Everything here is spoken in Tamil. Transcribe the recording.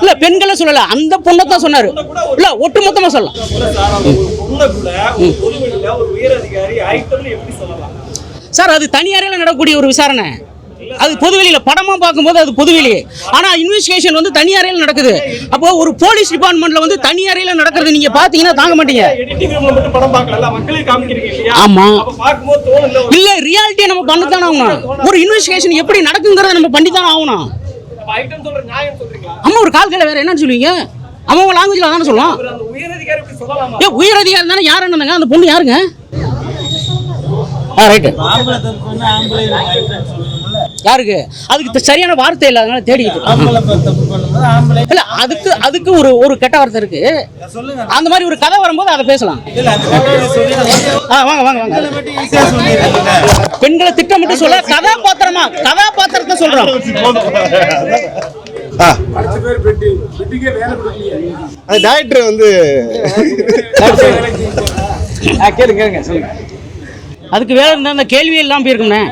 இல்ல பெண்களை சொல்லல, அந்த பொண்ணை தான் சொன்னாரு. இல்ல ஒட்டுமொத்தமா சொல்லலாம். சார் அது தனி அறையில் நடக்கக்கூடிய ஒரு விசாரணை, அது பொதுவெளியில் படமா பார்க்கும்போது அது பொதுவெளியே. ஆனா இன்வெஸ்டிகேஷன் வந்து தனி அறையில் நடக்குது. அப்போ ஒரு போலீஸ் டிபார்ட்மெண்ட்ல வந்து தனி அறையில் நடக்கிறது நீங்க பாத்தீங்கன்னா தாங்க மாட்டீங்க. ஆமா இல்ல, ரியாலிட்டியை நம்ம பண்ணத்தானே ஆகணும். ஒரு இன்வெஸ்டிகேஷன் எப்படி நடக்குங்கிறத நம்ம பண்ணித்தானே ஆகணும். அம்மா ஒரு கால் வேற என்னன்னு சொல்லுவீங்க? அவன் லாங்குவேஜ்ல தானே சொல்லலாம். உயர் அதிகாரி தானே. யார் என்னங்க அந்த பொண்ணு யாருங்க? ரைட்டு யாருக்கு அதுக்கு சரியான வார்த்தை இல்லை, அதனால தேடிக்கிட்டு இல்ல. அதுக்கு ஒரு கெட்ட வார்த்தை இருக்கு. அந்த மாதிரி ஒரு கதை வரும்போது அதை பேசலாம். வாங்க வாங்க வாங்க. பெண்களை திட்டமிட்டு சொல்ல கதாபாத்திரத்தை சொல்றோம். டாக்டர் வந்து கேளுங்க சொல்லுங்க. அதுக்கு வேலை இருந்தா அந்த கேள்வி எல்லாம் போயிருக்கும்ண்ணே.